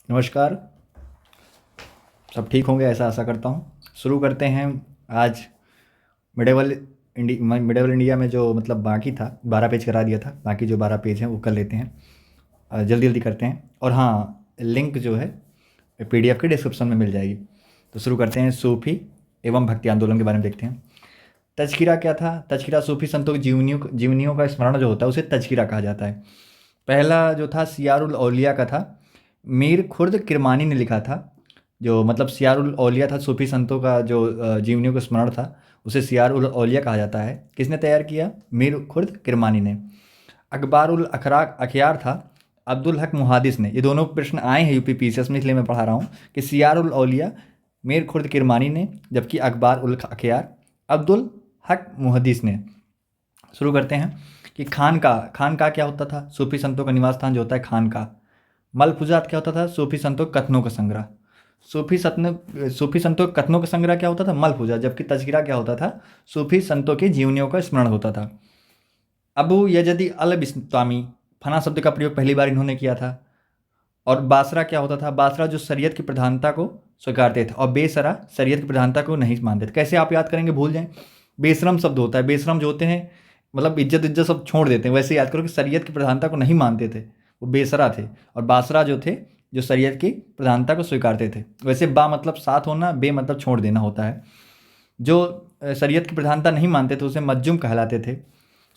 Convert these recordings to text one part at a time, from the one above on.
नमस्कार। सब ठीक होंगे ऐसा आशा करता हूँ। शुरू करते हैं आज। मिडेवल इंडिया में जो मतलब बाकी था 12 पेज करा दिया था, बाकी जो 12 पेज हैं वो कर लेते हैं। जल्दी जल्दी करते हैं। और हाँ, लिंक जो है PDF के डिस्क्रिप्शन में मिल जाएगी। तो शुरू करते हैं। सूफी एवं भक्ति आंदोलन के बारे में देखते हैं। तज़किरा क्या था? तज़किरा सूफी संतों की जीवनियों का स्मरण जो होता है उसे तज़किरा कहा जाता है। पहला जो था सियारुल औलिया का था, मीर खुर्द किरमानी ने लिखा था। जो मतलब सियारुल औलिया था, सूफी संतों का जो जीवनियों का स्मरण था, उसे सियारुल औलिया कहा जाता है। किसने तैयार किया? मीर खुर्द किरमानी ने। अखबारुल अखराक अखियार था, अब्दुल हक मुहादिस ने। ये दोनों प्रश्न आए हैं UP PCS में, इसलिए मैं पढ़ा रहा हूँ कि सियारुल औलिया मीर खुर्द किरमानी ने, जबकि अखबार उल अखियार अब्दुल हक मुहद्दिस ने। शुरू करते हैं कि खानका क्या होता था? सूफी संतों का निवास स्थान जो होता है खानका। मलफूजात क्या होता था? सूफी संतों के कथनों का संग्रह। सूफी संतों के कथनों का संग्रह क्या होता था? मलफूजा। जबकि तज़किरा क्या होता था? सूफी संतों की जीवनियों का स्मरण होता था। अबू यजदी अल बिस्तामी, फना शब्द का प्रयोग पहली बार इन्होंने किया था। और बासरा क्या होता था? बासरा जो शरीयत की प्रधानता को स्वीकारते थे, और बेसरा शरीयत की प्रधानता को नहीं मानते थे। कैसे आप याद करेंगे, भूल जाएं? बेशरम शब्द होता है। बेशरम जो होते हैं मतलब इज्जत सब छोड़ देते हैं, वैसे याद करो कि शरीयत की प्रधानता को नहीं मानते थे, वो बेसरा थे। और बासरा जो थे, जो शरीयत की प्रधानता को स्वीकारते थे। वैसे बा मतलब साथ होना, बे मतलब छोड़ देना होता है। जो शरीयत की प्रधानता नहीं मानते थे उसे मज्जुम कहलाते थे।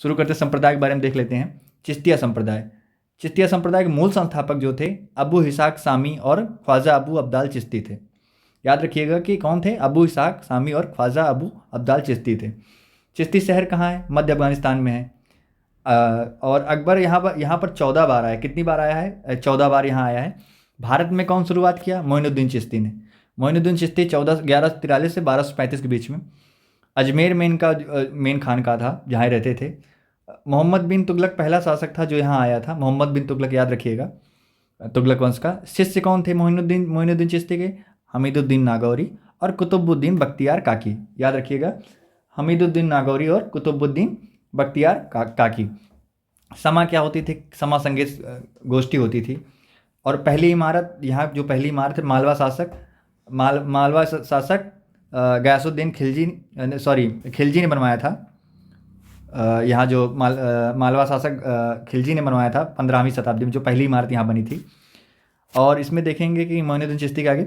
शुरू करते संप्रदाय के बारे में देख लेते हैं। चिश्तिया संप्रदाय। चिश्तिया संप्रदाय के मूल संस्थापक जो थे अबू इसहाक सामी और ख्वाजा अबू अब्दाल चिश्ती थे। याद रखिएगा कि कौन थे? अबू इसहाक सामी और ख्वाजा अबू अब्दाल चिश्ती थे। चिश्ती शहर कहाँ है? मध्य अफगानिस्तान में है। और अकबर यहाँ पर 14 बार आया। कितनी बार आया है? 14 बार यहाँ आया है। भारत में कौन शुरुआत किया? मोइनुद्दीन चिश्ती ने। मोइनुद्दीन चिश्ती 1143 से 1235 के बीच में अजमेर में इनका मेन खानका था, जहाँ रहते थे। मोहम्मद बिन तुगलक पहला शासक था जो यहाँ आया था। मोहम्मद बिन तुगलक, याद रखिएगा, तुगलक वंश का। शिष्य कौन थे मोइनुद्दीन चिश्ती के? हमीदुद्दीन नागौरी और कुतुबुद्दीन बख्तियार काकी। याद रखिएगा, हमीदुद्दीन नागौरी और कुतुबुद्दीन बख्तियार काकी। समा क्या होती थी? समा संगीत गोष्ठी होती थी। और पहली इमारत, यहाँ जो पहली इमारत है, मालवा शासक गयासुद्दीन खिलजी ने बनवाया था। यहाँ जो मालवा शासक खिलजी ने बनवाया था 15वीं शताब्दी में, जो पहली इमारत यहाँ बनी थी। और इसमें देखेंगे कि मोइनुद्दीन चिश्ती के आगे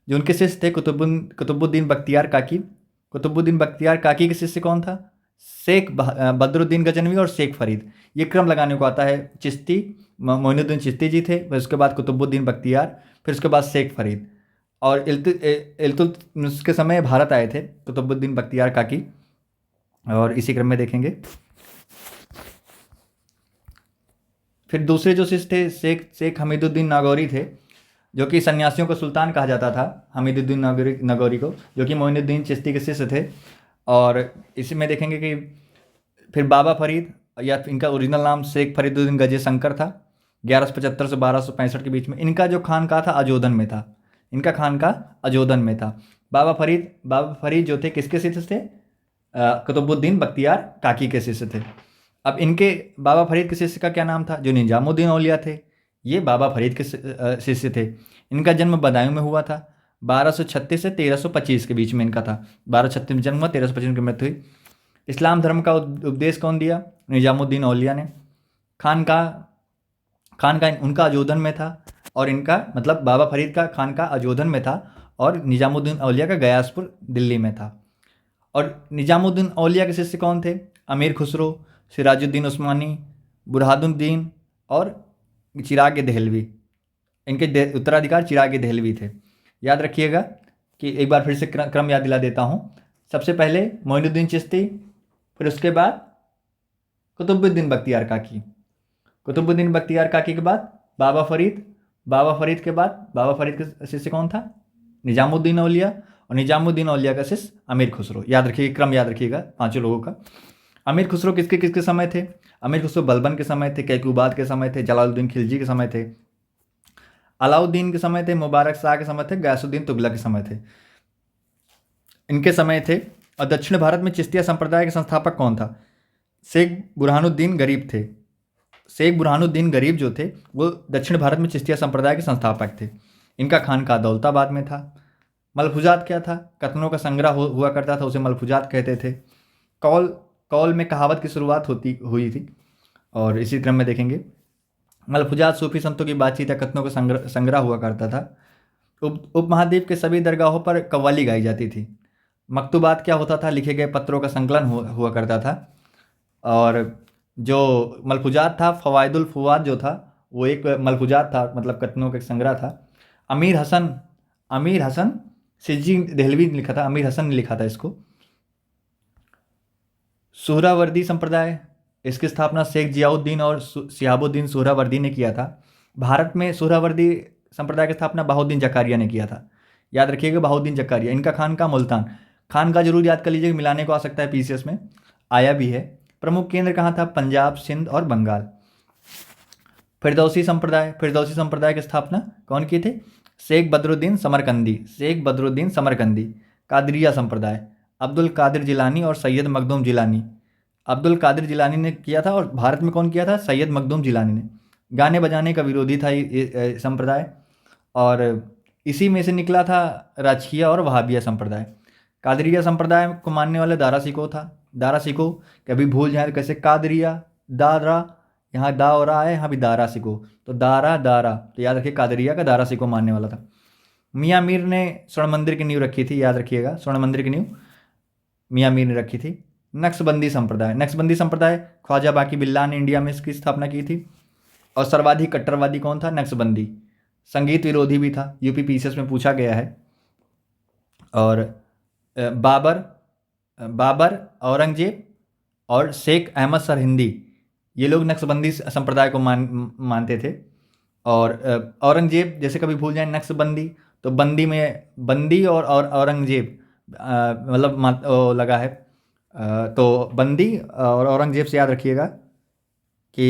जो उनके शिष्य थे कुतुबुद्दीन बख्तियार काकी। कुतुबुद्दीन बख्तियार काकी के शिष्य कौन था? शेख बदरुद्दीन गजनवी और शेख फरीद। ये क्रम लगाने को आता है। चिश्ती, मोइनुद्दीन चिश्ती जी थे, फिर उसके बाद कुतुबुद्दीन बख्तियार, फिर उसके बाद शेख फरीद। और इल्तुतमिश के समय भारत आए थे कुतुबुद्दीन बख्तियार काकी। और इसी क्रम में देखेंगे फिर दूसरे जो शिष्य थे शेख हमीदुद्दीन नागौरी थे, जो कि सन्यासियों को सुल्तान कहा जाता था। हमीदुद्दीन नागौरी को, जो कि मोइनुद्दीन चिश्ती के शिष्य थे। और इसी में देखेंगे कि फिर बाबा फरीद, या इनका ओरिजिनल नाम शेख फरीदुद्दीन गजे शंकर था, 1175 से 1265 के बीच में। इनका जो खानका था अजोधन में था। इनका खानका अजोधन में था। बाबा फरीद जो थे किसके शिष्य थे? कुतुबुद्दीन बख्तियार काकी के शिष्य थे। अब इनके बाबा फरीद के शिष्य का क्या नाम था? जो निजामुद्दीन औलिया थे, ये बाबा फरीद के शिष्य थे। इनका जन्म बदायूं में हुआ था। 1236 से 1325 के बीच में इनका था। 1236 में जन्म हुआ, 1325 की मृत्यु हुई। इस्लाम धर्म का उपदेश कौन दिया? निजामुद्दीन औलिया ने। खानका उनका अजोधन में था। और इनका मतलब बाबा फरीद का खानका अजोधन में था, और निजामुद्दीन औलिया का गयासपुर दिल्ली में था। और निजामुद्दीन औलिया के शिष्य कौन थे? अमीर खुसरो, सिराजुद्दीन उस्मानी, बुरहानुद्दीन और चिराग देहलवी। इनके उत्तराधिकार चिराग देहलवी थे। याद रखिएगा कि एक बार फिर से क्रम याद दिला देता हूँ। सबसे पहले मोइनुद्दीन चिश्ती, फिर उसके बाद कुतुबुद्दीन बख्तियार काकी। कुतुबुद्दीन बख्तियार काकी के बाद बाबा फरीद। बाबा फरीद के शिष्य कौन था? निजामुद्दीन औलिया। और निजामुद्दीन औलिया का शिष्य अमीर खुसरो। याद रखिएगा, क्रम याद रखिएगा पांचों लोगों का। अमीर खुसरो किसके किसके समय थे? अमीर खुसरो बलबन के समय थे, कैकूबाद के समय थे, जलालुद्दीन खिलजी के समय थे, अलाउद्दीन के समय थे, मुबारक शाह के समय थे, गयासुद्दीन तुगलक के समय थे। इनके समय थे। और दक्षिण भारत में चिश्तिया संप्रदाय के संस्थापक कौन था? शेख बुरहानुद्दीन गरीब थे। शेख बुरहानुद्दीन गरीब जो थे वो दक्षिण भारत में चिश्तिया संप्रदाय के संस्थापक थे। इनका खानका दौलताबाद में था। मलफूजात क्या था? कथनों का संग्रह हुआ करता था, उसे मलफूजात कहते थे। कौल कौल में कहावत की शुरुआत हुई थी। और इसी क्रम में देखेंगे मलफूजात सूफी संतों की बातचीत या कथनों का संग्रह हुआ करता था। उपमहाद्वीप के सभी दरगाहों पर कव्वाली गाई जाती थी। मकतूबात क्या होता था? लिखे गए पत्रों का संकलन हुआ करता था। और जो मलफूजात था, फवायदुल फुआद जो था वो एक मलफूजात था, मतलब कथनों का संग्रह था। अमीर हसन सिज्जी देहलवी ने लिखा था, अमीर हसन ने लिखा था इसको। सुहरावर्दी संप्रदाय, इसकी स्थापना शेख जियाउद्दीन और शिहाबुद्दीन सुहरावर्दी ने किया था। भारत में सुहरावर्दी संप्रदाय की स्थापना बहाउद्दीन जकारिया ने किया था। याद रखिएगा, बहाउद्दीन जकारिया। इनका खानका मुल्तान। खानका जरूर याद कर लीजिएगा, मिलाने को आ सकता है पीसीएस में, आया भी है। प्रमुख केंद्र कहाँ था? पंजाब, सिंध और बंगाल। फिरदौसी संप्रदाय की स्थापना कौन किए थे? शेख बदरुद्दीन समरकंदी। कादरिया संप्रदाय, अब्दुल कादिर जिलानी और सैयद मखदूम जिलानी। अब्दुल कादिर जिलानी ने किया था, और भारत में कौन किया था? सैयद मखदूम जिलानी ने। गाने बजाने का विरोधी था ये संप्रदाय, और इसी में से निकला था राजकीय और वहाबिया संप्रदाय। कादरिया संप्रदाय को मानने वाले दारा सिको था। दारा सिको कभी भूल जाए तो कैसे? कादरिया, दारा, यहाँ दा और आ है, यहाँ भी दारा सिको, तो दारा तो याद रखिए कादरिया का दारा सिको मानने वाला था। मियाँ मीर ने स्वर्ण मंदिर की नींव रखी थी, याद रखिएगा, स्वर्ण मंदिर की नींव मियाँ मीर ने रखी थी। नक्शबंदी संप्रदाय ख्वाजा बाकी बिल्ला ने इंडिया में इसकी स्थापना की थी। और सर्वाधिक कट्टरवादी कौन था? नक्शबंदी। संगीत विरोधी भी था, यूपी पीसीएस में पूछा गया है। और बाबर, औरंगजेब और शेख अहमद सरहिंदी, ये लोग नक्शबंदी संप्रदाय को मानते थे। और औरंगजेब जैसे कभी भूल जाए नक्शबंदी, तो बंदी में बंदी और औरंगजेब मतलब लगा है, तो बंदी और औरंगजेब से याद रखिएगा कि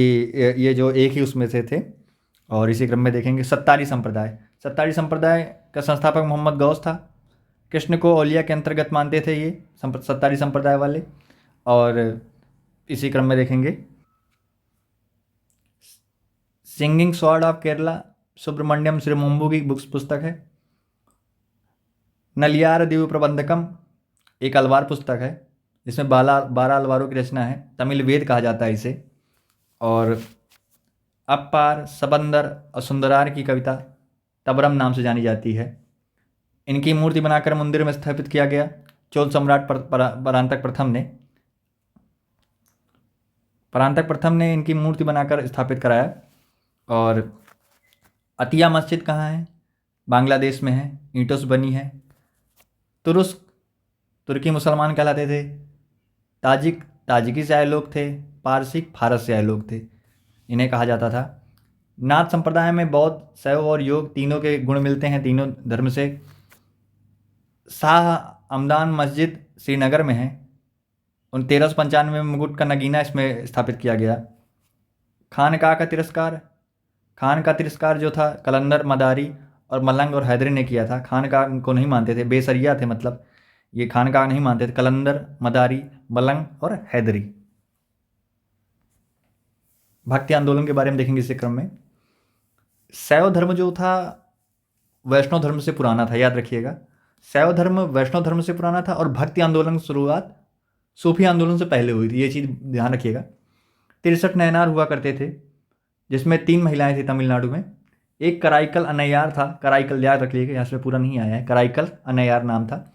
ये जो एक ही उसमें से थे। और इसी क्रम में देखेंगे सत्तारी संप्रदाय का संस्थापक मोहम्मद गौस था। कृष्ण को औलिया के अंतर्गत मानते थे ये सत्तारी संप्रदाय वाले। और इसी क्रम में देखेंगे Singing Sword of Kerala, Subramaniam श्रीमुम्बू की पुस्तक है। नलियार दिव्य प्रबंधकम एक अलवार पुस्तक है, जिसमें 12 अलवारों की रचना है। तमिल वेद कहा जाता है इसे। और अपार, सबंदर और सुंदरार की कविता तबरम नाम से जानी जाती है। इनकी मूर्ति बनाकर मंदिर में स्थापित किया गया चोल सम्राट परांतक प्रथम ने इनकी मूर्ति बनाकर स्थापित कराया। और अतिया मस्जिद कहाँ है? बांग्लादेश में है, ईंटों से बनी है। तुर्की मुसलमान कहलाते थे। ताजिकी से आए लोग थे। पारसिक फारस से आए लोग थे, इन्हें कहा जाता था। नाथ संप्रदाय में बौद्ध, शैव और योग तीनों के गुण मिलते हैं, तीनों धर्म से। शाह हमदान मस्जिद श्रीनगर में है। 1395 में मुकुट का नगीना इसमें स्थापित किया गया। खानका का तिरस्कार जो था कलंदर, मदारी और मलंग और हैदरी ने किया था। खानका को नहीं मानते थे, बेसरिया थे, मतलब ये खानका नहीं मानते थे। कलंदर, मदारी, मलंग और हैदरी। भक्ति आंदोलन के बारे में देखेंगे इसी क्रम में। शैव धर्म जो था वैष्णव धर्म से पुराना था, याद रखिएगा। शैव धर्म वैष्णव धर्म से पुराना था, और भक्ति आंदोलन की शुरुआत सूफी आंदोलन से पहले हुई थी, ये चीज़ ध्यान रखिएगा। 63 नयनार हुआ करते थे, जिसमें 3 महिलाएं थी तमिलनाडु में। एक कराईकल अनैयार था, कराईकल याद रखिएगा, यहाँ से पूरा नहीं आया है, कराईकल अनैयार नाम था।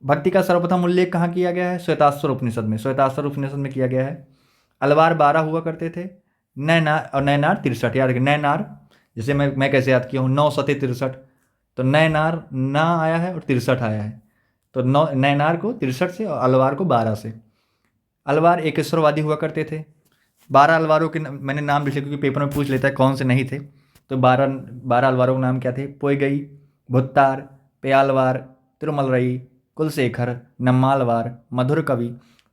भक्ति का सर्वप्रथम उल्लेख कहाँ किया गया है? श्वेताश्वर उपनिषद में किया गया है। अलवार 12 हुआ करते थे। नैनार 63, याद रखिए। नैनार जैसे मैं कैसे याद किया हूँ, 9 सते 63, तो नैनार ना आया है और 63 आया है, तो नैनार को 63 से और अलवार को 12 से। अलवार एकेश्वरवादी हुआ करते थे। 12 अलवारों के मैंने नाम लिखे क्योंकि पेपर में पूछ लेता है कौन से नहीं थे। तो 12 अलवारों के नाम क्या थे? पोयगई, भुत्तार, पेयालवार, तिरुमलरई, कुलशेखर, नम्मालवार, मधुर कवि,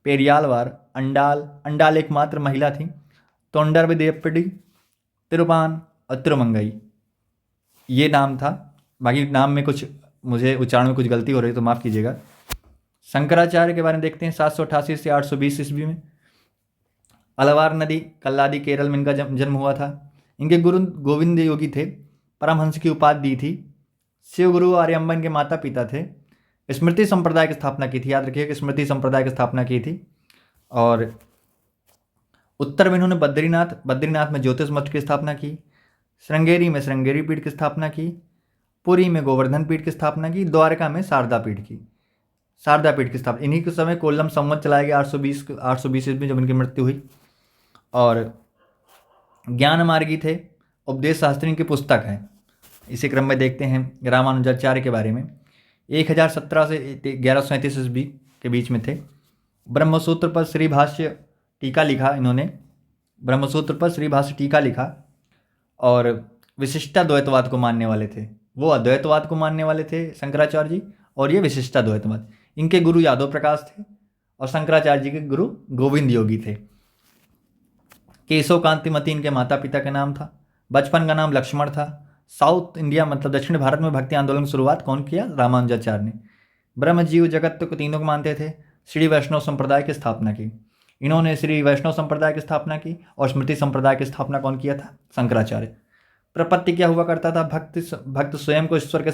पेरियालवार, अंडाल एकमात्र महिला थी, तोंडर देवपिडी, तिरुपान और तिरुमंगई, ये नाम था। बाकी नाम में कुछ मुझे उच्चारण में कुछ गलती हो रही है तो माफ़ कीजिएगा। शंकराचार्य के बारे में देखते हैं। 788 से 820 ईस्वी में अलवार नदी कल्लादी केरल में इनका जन्म हुआ था। इनके गुरु गोविंद योगी थे, परमहंस की उपाधि दी थी। शिव गुरु आर्यभट्ट इनके माता पिता थे। स्मृति संप्रदाय की स्थापना की थी, याद रखिएगा, स्मृति संप्रदाय की स्थापना की थी। और उत्तर में इन्होंने बद्रीनाथ में ज्योतिष मठ की स्थापना की। श्रृंगेरी में श्रृंगेरी पीठ की स्थापना की। पुरी में गोवर्धन पीठ की स्थापना की। द्वारका में शारदा पीठ की स्थापना। इन्हीं के समय कोल्लम संवत चलाया गया 820 ईस्वी में, जब इनकी मृत्यु हुई। और ज्ञान मार्गी थे, उपदेश शास्त्री की पुस्तक है। इसी क्रम में देखते हैं रामानुजाचार्य के बारे में। 1017 से 1137 ईस्वी के बीच में थे। ब्रह्मसूत्र पर श्री भाष्य टीका लिखा इन्होंने, ब्रह्मसूत्र पर श्री भाष्य टीका लिखा। और विशिष्टाद्वैतवाद को मानने वाले थे, वो अद्वैतवाद को मानने वाले थे शंकराचार्य जी, और ये विशिष्टाद्वैतवाद। इनके गुरु यादव प्रकाश थे और शंकराचार्य जी के गुरु गोविंद योगी थे। केशव कांतिमती इनके माता पिता का नाम था। बचपन का नाम लक्ष्मण था। साउथ इंडिया मतलब दक्षिण भारत में भक्ति आंदोलन की शुरुआत कौन किया? रामानुजाचार्य ने। ब्रह्म जीव जगत को तीनों को मानते थे। श्री वैष्णव संप्रदाय की स्थापना की इन्होंने, श्री वैष्णव संप्रदाय की स्थापना की। और स्मृति संप्रदाय की स्थापना कौन किया था? शंकराचार्य। प्रपत्ति क्या हुआ करता था? भक्त स्वयं को ईश्वर के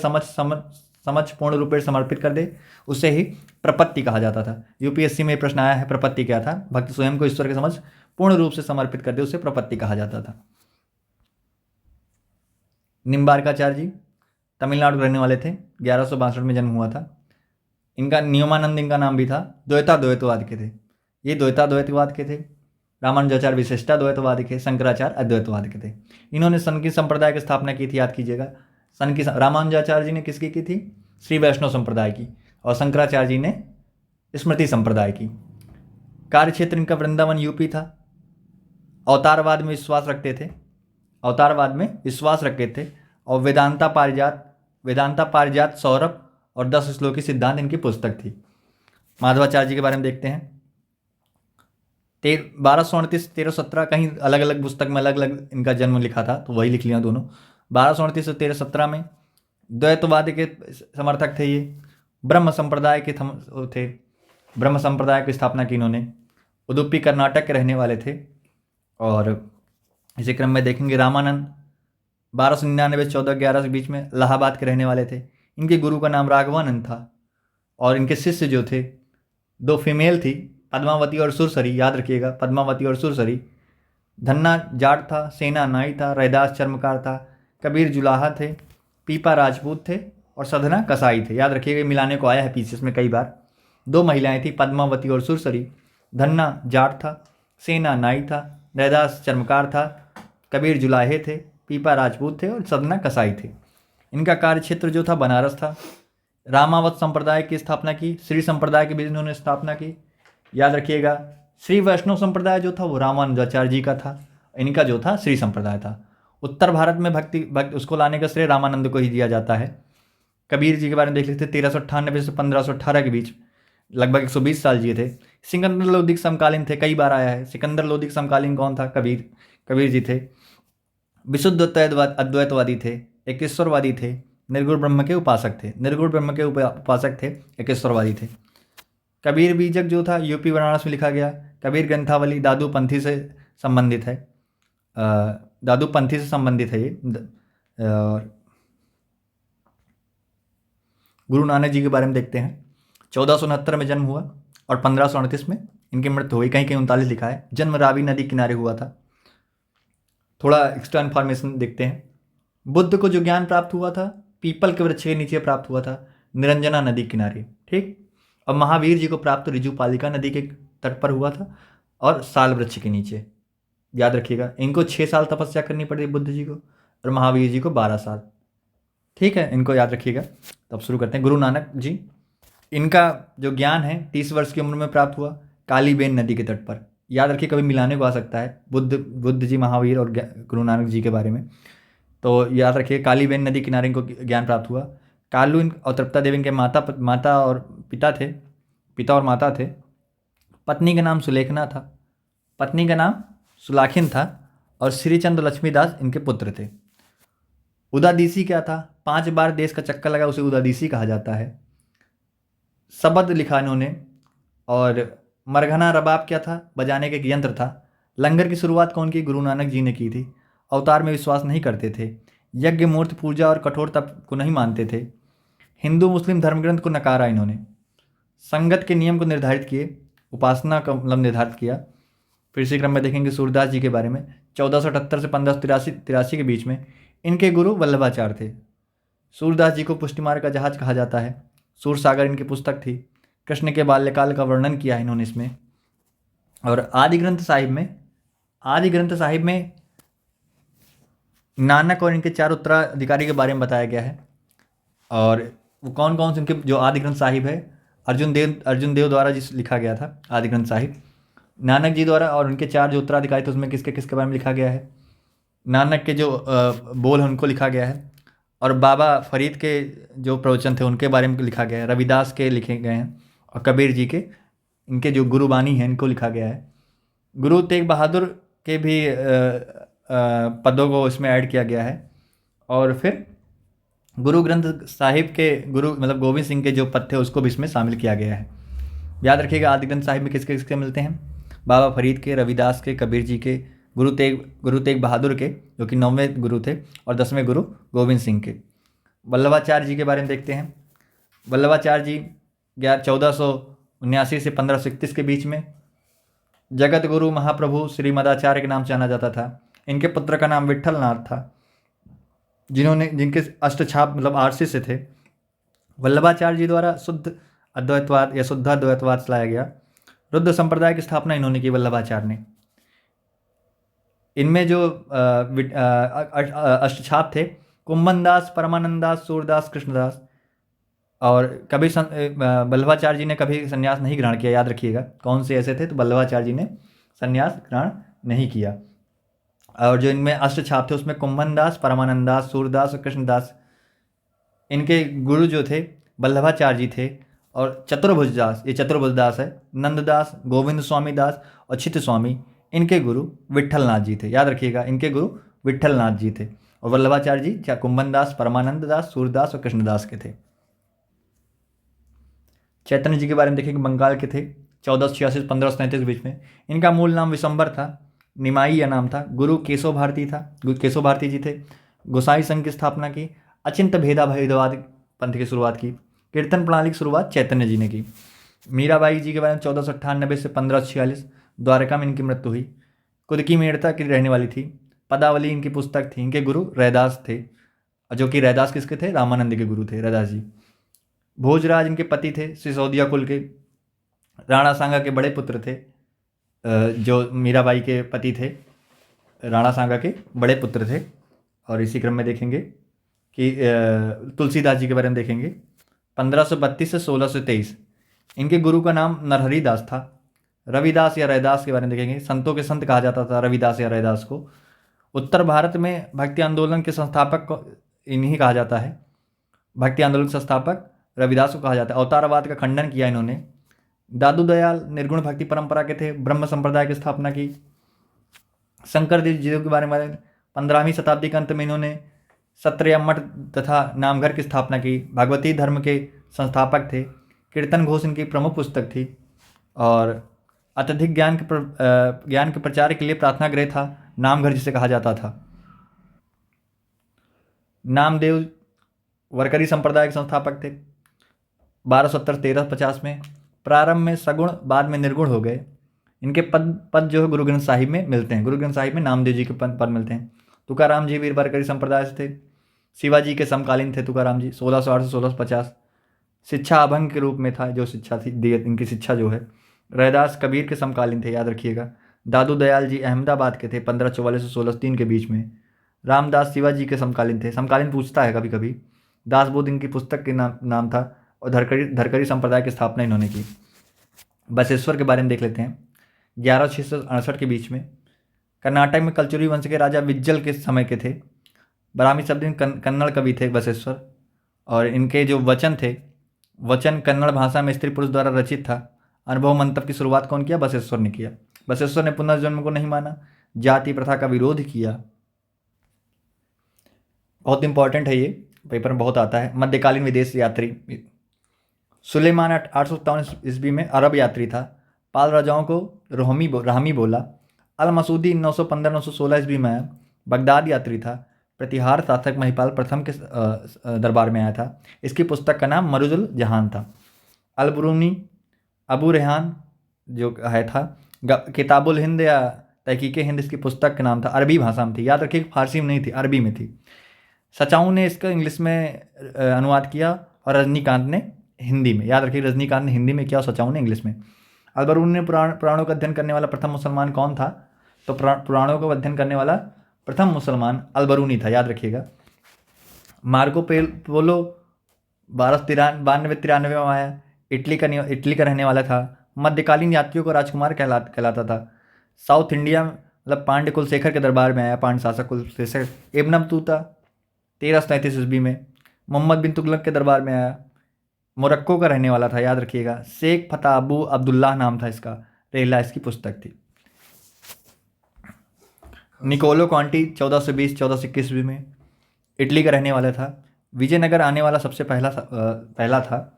समझ पूर्ण रूप से समर्पित कर दे, उसे ही प्रपत्ति कहा जाता था। यूपीएससी में प्रश्न आया है, प्रपत्ति क्या था? भक्त स्वयं को ईश्वर के समझ पूर्ण रूप से समर्पित कर दे, उसे प्रपत्ति कहा जाता था। निम्बार्काचार्य जी तमिलनाडु रहने वाले थे, 1162 में जन्म हुआ था इनका। नियमानंद इनका नाम भी था। द्वैतवाद के थे, ये द्वैतवाद के थे। रामानुजाचार्य विशिष्टाद्वैतवाद के, शंकराचार्य अद्वैतवाद के थे। इन्होंने संकी संप्रदाय की स्थापना की थी, याद कीजिएगा। रामानुजाचार्य जी ने किसकी की थी? श्री वैष्णव संप्रदाय की। और शंकराचार्य जी ने स्मृति संप्रदाय की। कार्यक्षेत्र इनका वृंदावन यूपी था। अवतारवाद में विश्वास रखते थे। और वेदांता पारिजात सौरभ और 10 श्लोकी सिद्धांत इनकी पुस्तक थी। माधवाचार्य जी के बारे में देखते हैं। 1229 1317, कहीं अलग अलग पुस्तक में अलग अलग इनका जन्म लिखा था, तो वही लिख लिया दोनों। 1229 से 1317 में द्वैतवाद के समर्थक थे ये। ब्रह्म संप्रदाय के थे। ब्रह्म संप्रदाय की स्थापना की इन्होंने। उडुपी कर्नाटक के रहने वाले थे। और इसी क्रम में देखेंगे रामानंद 1299 1411 के बीच में इलाहाबाद के रहने वाले थे। इनके गुरु का नाम राघवानंद था। और इनके शिष्य जो थे, 2 फीमेल थी, पद्मावती और सुरसरी, याद रखिएगा, पद्मावती और सुरसरी। धन्ना जाट था, सेना नाई था, रैदास चर्मकार था, कबीर जुलाहा थे, पीपा राजपूत थे और सधना कसाई थे। याद रखिएगा, मिलाने को आया है पीछे में कई बार। 2 महिलाएं थी, पद्मावती और सुरसरी। धन्ना जाट था, सेना नाई था, रैदास चर्मकार था, कबीर जुलाहे थे, पीपा राजपूत थे और सधना कसाई थे। इनका कार्यक्षेत्र जो था बनारस था। रामावत संप्रदाय की स्थापना की। श्री संप्रदाय के बीच इन्होंने स्थापना की, याद रखिएगा। श्री वैष्णव संप्रदाय जो था वो रामानुजाचार्य जी का था, इनका जो था श्री संप्रदाय था। उत्तर भारत में भक्ति उसको लाने का श्रेय रामानंद को ही दिया जाता है। कबीर जी के बारे में देख लेते। 1398 से 1518 के बीच लगभग 120 साल जिए थे। सिकंदर लोधी समकालीन थे, कई बार आया है। सिकंदर लोधी समकालीन कौन था? कबीर जी थे। विशुद्ध अद्वैतवादी थे, एकेश्वरवादी थे, निर्गुण ब्रह्म के उपासक थे, एकेश्वरवादी थे। कबीर बीजक जो था यूपी बनारस में लिखा गया। कबीर ग्रंथावली दादूपंथी से संबंधित है, ये। और गुरु नानक जी के बारे में देखते हैं। 1469 में जन्म हुआ और 1538 में इनकी मृत्यु हुई। कहीं 39 लिखा है। जन्म रावी नदी किनारे हुआ था। थोड़ा एक्स्ट्रा इन्फॉर्मेशन देखते हैं। बुद्ध को जो ज्ञान प्राप्त हुआ था पीपल के वृक्ष के नीचे प्राप्त हुआ था, निरंजना नदी किनारे, ठीक। और महावीर जी को प्राप्त ऋजुपालिका नदी के तट पर हुआ था और साल वृक्ष के नीचे, याद रखिएगा। इनको 6 साल तपस्या करनी पड़ी बुद्ध जी को और महावीर जी को 12 साल, ठीक है, इनको याद रखिएगा। तब शुरू करते हैं। गुरु नानक जी, इनका जो ज्ञान है 30 वर्ष की उम्र में प्राप्त हुआ, कालीबेन नदी के तट पर। याद रखिए, कभी मिलाने को आ सकता है बुद्ध जी, महावीर और गुरु नानक जी के बारे में। तो याद रखिए, कालीबेन नदी किनारे इनको ज्ञान प्राप्त हुआ। कालू और तृप्ता देवी के माता और पिता और माता थे। पत्नी का नाम सुलाखिन था और श्रीचंद्र लक्ष्मीदास इनके पुत्र थे। उदादीसी क्या था? 5 बार देश का चक्कर लगा, उसे उदादीसी कहा जाता है। शब्द लिखा इन्होंने। और मरघना रबाब क्या था? बजाने के यंत्र था। लंगर की शुरुआत कौन की? गुरु नानक जी ने की थी। अवतार में विश्वास नहीं करते थे। यज्ञ, मूर्ति पूजा और कठोर तप को नहीं मानते थे। हिंदू मुस्लिम धर्मग्रंथ को नकारा इन्होंने। संगत के नियम को निर्धारित किए, उपासना का मतलब निर्धारित किया। फिर इसी क्रम में देखेंगे सूरदास जी के बारे में। 1478 से 1583 के बीच में इनके गुरु वल्लभाचार्य थे। सूरदास जी को पुष्टिमार्ग का जहाज कहा जाता है। सूर सागर इनकी पुस्तक थी। कृष्ण के बाल्यकाल का वर्णन किया है इन्होंने इसमें। और आदि ग्रंथ साहिब में नानक और इनके 4 उत्तराधिकारी के बारे में बताया गया है। और वो कौन कौन से इनके जो आदि ग्रंथ साहिब है, अर्जुन देव द्वारा जिस लिखा गया था आदि ग्रंथ साहिब, नानक जी द्वारा, और उनके 4 जो उत्तराधिकारी थे उसमें किसके किसके बारे में लिखा गया है। नानक के जो बोल हैं उनको लिखा गया है, और बाबा फरीद के जो प्रवचन थे उनके बारे में लिखा गया है। रविदास के लिखे गए हैं, और कबीर जी के, इनके जो गुरुबानी हैं इनको लिखा गया है। गुरु तेग बहादुर के भी पदों को इसमें ऐड किया गया है। और फिर गुरु ग्रंथ साहिब के गुरु मतलब गोविंद सिंह के जो पद थे उसको भी इसमें शामिल किया गया है। याद रखिएगा आदि ग्रंथ साहिब में किसके किसके मिलते हैं, बाबा फरीद के, रविदास के, कबीर जी के, गुरु तेग बहादुर के जो कि 9वें गुरु थे, और 10वें गुरु गोविंद सिंह के। वल्लभाचार्य जी के बारे में देखते हैं। वल्लभाचार्य जी 1479 से 1531 के बीच में जगत गुरु महाप्रभु श्री मदाचार्य के नाम से जाना जाता था। इनके पुत्र का नाम विट्ठल नाथ था, जिनके अष्टछाप मतलब आरसी से थे। वल्लभाचार्य जी द्वारा शुद्ध अद्वैतवाद या शुद्धाद्वैतवाद चलाया गया। रुद्र संप्रदाय की स्थापना इन्होंने की वल्लभाचार्य ने। इनमें जो अष्टछाप थे, कुंभन दास, परमानंद दास, सूरदास, कृष्णदास। और कभी वल्लभाचार्य जी ने कभी संन्यास नहीं ग्रहण किया, याद रखिएगा कौन से ऐसे थे, तो वल्लभाचार्य जी ने संन्यास ग्रहण नहीं किया। और जो इनमें अष्टछाप थे उसमें कुंभन दास, परमानंद दास, सूरदास और कृष्णदास, इनके गुरु जो थे वल्लभाचार्य जी थे। और चतुर्भुज दास, ये चतुर्भुज दास है, नंददास, गोविंद स्वामी दास और चित्त स्वामी, इनके गुरु विट्ठलनाथ जी थे। याद रखिएगा इनके गुरु विट्ठलनाथ जी थे। और वल्लभाचार्य जी क्या कुंभन दास, परमानंद दास, सूरदास और कृष्णदास के थे। चैतन्य जी के बारे में देखेंगे, बंगाल के थे, 1486 से 1537 के बीच में। इनका मूल नाम विशंबर था, निमाई या नाम था। गुरु केशव भारती जी थे। गोसाई संघ की स्थापना की। अचिंत भेदाभेदवाद पंथ की शुरुआत की। कीर्तन प्रणाली की शुरुआत चैतन्य जी ने की। मीराबाई जी के बारे में 1498 से 1546, द्वारका में इनकी मृत्यु हुई। खुद की मेड़ता की रहने वाली थी। पदावली इनकी पुस्तक थी। इनके गुरु रैदास थे, जो कि रैदास किसके थे, रामानंद के गुरु थे रैदास जी। भोजराज इनके पति थे, सिसोदिया कुल के। राणा सांगा के बड़े पुत्र थे, जो मीराबाई के पति थे, राणा सांगा के बड़े पुत्र थे। और इसी क्रम में देखेंगे कि तुलसीदास जी के बारे में देखेंगे, 1532 से 1623। इनके गुरु का नाम नरहरि दास था। रविदास या रैदास के बारे में देखेंगे, संतों के संत कहा जाता था रविदास या रैदास को। उत्तर भारत में भक्ति आंदोलन के संस्थापक को इन्हीं कहा जाता है। भक्ति आंदोलन के संस्थापक रविदास को कहा जाता है। अवतारवाद का खंडन किया इन्होंने। दादू दयाल निर्गुण भक्ति परंपरा के थे, ब्रह्म संप्रदाय की स्थापना की। शंकर देव जी के बारे में 15वीं शताब्दी के अंत में इन्होंने सत्रया मठ तथा नामघर की स्थापना की। भगवती धर्म के संस्थापक थे। कीर्तन घोष इनकी प्रमुख पुस्तक थी। और अत्यधिक ज्ञान के प्रचार के लिए प्रार्थना गृह था, नामघर जिसे कहा जाता था। नामदेव वरकरी संप्रदाय के संस्थापक थे। 1270-1350 में प्रारंभ में सगुण, बाद में निर्गुण हो गए। इनके पद जो है गुरु ग्रंथ साहिब में मिलते हैं। गुरु ग्रंथ साहिब में नामदेव जी के पद मिलते हैं। तुकाराम जी भी वरकरी संप्रदाय से थे। शिवाजी के समकालीन थे तुकाराम जी, 1608 से 1650। शिक्षा अभंग के रूप में था, जो शिक्षा थी दी इनकी शिक्षा जो है। रैदास कबीर के समकालीन थे, याद रखिएगा। दादू दयाल जी अहमदाबाद के थे, 1544 से 1603 के बीच में। रामदास शिवाजी के समकालीन थे। समकालीन पूछता है कभी कभी। दासबोध इनकी पुस्तक के नाम था। और धरकरी संप्रदाय की स्थापना इन्होंने की। बसेश्वर के बारे में देख लेते हैं। 1168 के बीच में कर्नाटक में कलचुरी वंश के राजा विज्जल के समय के थे। ब्राह्मी शब्द कन्नड़ कवि थे बसेश्वर। और इनके जो वचन थे, वचन कन्नड़ भाषा में स्त्री पुरुष द्वारा रचित था। अनुभव मंतव्य की शुरुआत कौन किया? बसेश्वर ने किया। बसेश्वर ने पुनर्जन्म को नहीं माना, जाति प्रथा का विरोध किया। बहुत इंपॉर्टेंट है, ये पेपर में बहुत आता है। मध्यकालीन विदेश यात्री सुलेमान 857 ईस्वी में अरब यात्री था। पाल राजाओं को राहमी बोला। अल मसूदी 915-916 ईस्वी में बगदाद यात्री था। प्रतिहार शासक महिपाल प्रथम के दरबार में आया था। इसकी पुस्तक का नाम मरुजुल जहान था। अलबरूनी अबू रेहान जो है था, किताबुल हिंद या तहकीक हिंद इसकी पुस्तक का नाम था। अरबी भाषा में थी, याद रखिए फारसी में नहीं थी, अरबी में थी। सचाऊ ने इसका इंग्लिश में अनुवाद किया और रजनीकांत ने हिंदी में। याद रखिए रजनीकांत ने हिंदी में किया और सचाऊ ने इंग्लिश में। अलबरूनी ने पुराणों का अध्ययन करने वाला प्रथम मुसलमान कौन था? तो पुराणों का अध्ययन करने वाला प्रथम मुसलमान अलबरूनी था, याद रखिएगा। मार्को पोलो 1292-93 में आया। इटली का रहने वाला था। मध्यकालीन यात्रियों को राजकुमार कहलाता था। साउथ इंडिया मतलब पांड्य कुलशेखर के दरबार में आया, पांड्य शासक कुलशेखर। इब्न बतूता 1337 ईस्वी में मोहम्मद बिन तुगलक के दरबार में आया। मोरक्को का रहने वाला था, याद रखिएगा। शेख फता अबू अब्दुल्लाह नाम था इसका। रेहला इसकी पुस्तक थी। निकोलो कॉन्टी 1420-1421 ईस्वी में इटली का रहने वाला था। विजयनगर आने वाला सबसे पहला था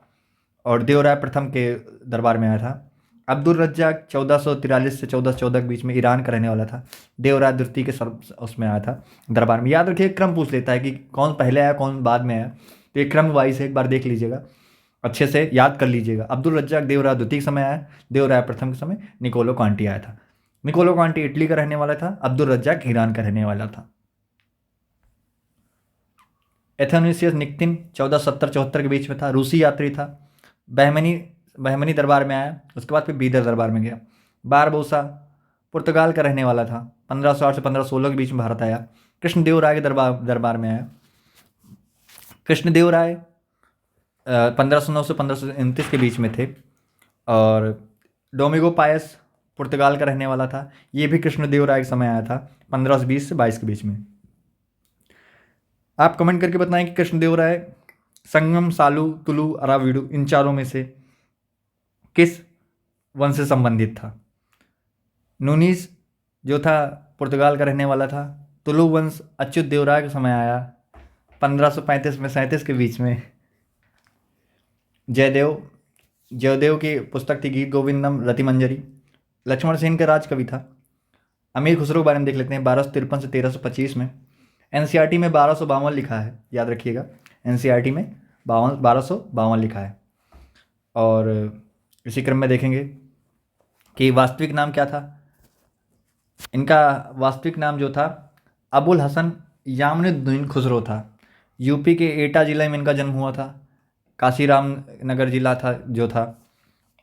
और देवराय प्रथम के दरबार में आया था। अब्दुल रज्जाक 1443 से 1414 के बीच में ईरान का रहने वाला था। देवराय द्वितीय के उसमें आया था दरबार में। याद रखिए क्रम पूछ लेता है कि कौन पहले आया कौन बाद में आया, तो ये क्रम वाइज है, एक बार देख लीजिएगा, अच्छे से याद कर लीजिएगा। अब्दुल रज्जाक देवराय द्वितीय के समय आया, देवराय प्रथम के समय निकोलो कॉन्टी आया था। निकोलो कॉन्टी इटली का रहने वाला था, अब्दुल रज्जाक ईरान का रहने वाला था। एथेनोसियस निक्टिन 1470-74 के बीच में था, रूसी यात्री था। बहमनी दरबार में आया, उसके बाद फिर बीदर दरबार में गया। बारबोसा पुर्तगाल का रहने वाला था, 1508 से 1516 के बीच में भारत आया। कृष्णदेव राय के दरबार में आया। कृष्णदेव राय 1509 से 1529 के बीच में थे। और डोमिगो पायस पुर्तगाल का रहने वाला था, ये भी कृष्णदेव राय के समय आया था, 1520 से 22 के बीच में। आप कमेंट करके बताएं कि कृष्णदेव राय संगम, सालू, तुलु, अराविडु इन चारों में से किस वंश से संबंधित था। नूनीस जो था पुर्तगाल का रहने वाला था। तुलु वंश अच्युत देवराय के समय आया, 1535 में 37 के बीच में। जयदेव की पुस्तक थी गीत गोविंदम रतिमंजरी। लक्ष्मण सेन का राज कवि था। अमीर खुसरो के बारे में देख लेते हैं, 1253 से 1325 में। एनसीईआरटी में 1252 लिखा है, याद रखिएगा। एनसीईआरटी में 1252 लिखा है। और इसी क्रम में देखेंगे कि वास्तविक नाम क्या था। इनका वास्तविक नाम जो था अबुल हसन यामनुद्दीन खुसरो था। यूपी के एटा जिला में इनका जन्म हुआ था। काशीराम नगर जिला था जो था।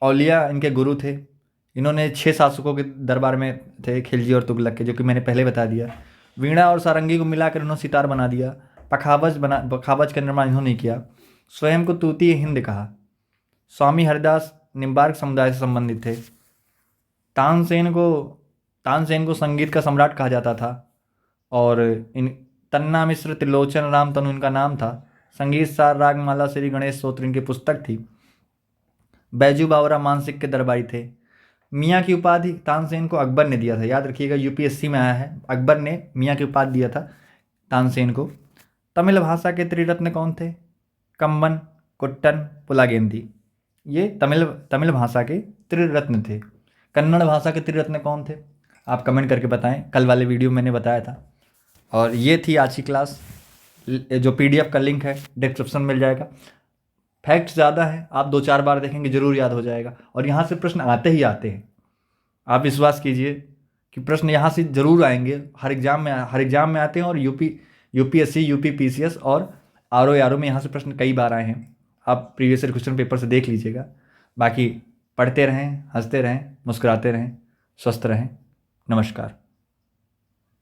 औलिया इनके गुरु थे। इन्होंने 6 शासकों के दरबार में थे, खिलजी और तुगलक के, जो कि मैंने पहले बता दिया। वीणा और सारंगी को मिलाकर इन्होंने सितार बना दिया। पखावज का निर्माण इन्होंने किया। स्वयं को तूती हिंद कहा। स्वामी हरिदास निम्बार्क समुदाय से संबंधित थे। तानसेन को संगीत का सम्राट कहा जाता था। और इन तन्ना मिश्र त्रिलोचन राम तनु इनका नाम था। संगीत सार रागमाला श्री गणेश स्तोत्र इनकी पुस्तक थी। बैजू बावरा मानसिक के दरबारी थे। मियाँ की उपाधि तानसेन को अकबर ने दिया था, याद रखिएगा, यूपीएससी में आया है। अकबर ने मियाँ की उपाधि दिया था तानसेन को। तमिल भाषा के त्रिरत्न कौन थे? कम्बन, कुट्टन, पुलागेंदी, ये तमिल भाषा के त्रिरत्न थे। कन्नड़ भाषा के त्रिरत्न कौन थे? आप कमेंट करके बताएं, कल वाले वीडियो मैंने बताया था। और ये थी आज की क्लास। जो पीडीएफ का लिंक है डिस्क्रिप्शन में मिल जाएगा। फैक्ट ज़्यादा है, आप 2-4 बार देखेंगे जरूर याद हो जाएगा। और यहाँ से प्रश्न आते ही आते हैं, आप विश्वास कीजिए कि प्रश्न यहाँ से जरूर आएंगे। हर एग्जाम में आते हैं। और यूपीएससी, यूपी पीसीएस और आरओ में यहाँ से प्रश्न कई बार आए हैं। आप प्रीवियस ईयर क्वेश्चन पेपर से देख लीजिएगा। बाकी पढ़ते रहें, हंसते रहें, मुस्कुराते रहें, स्वस्थ रहें। नमस्कार।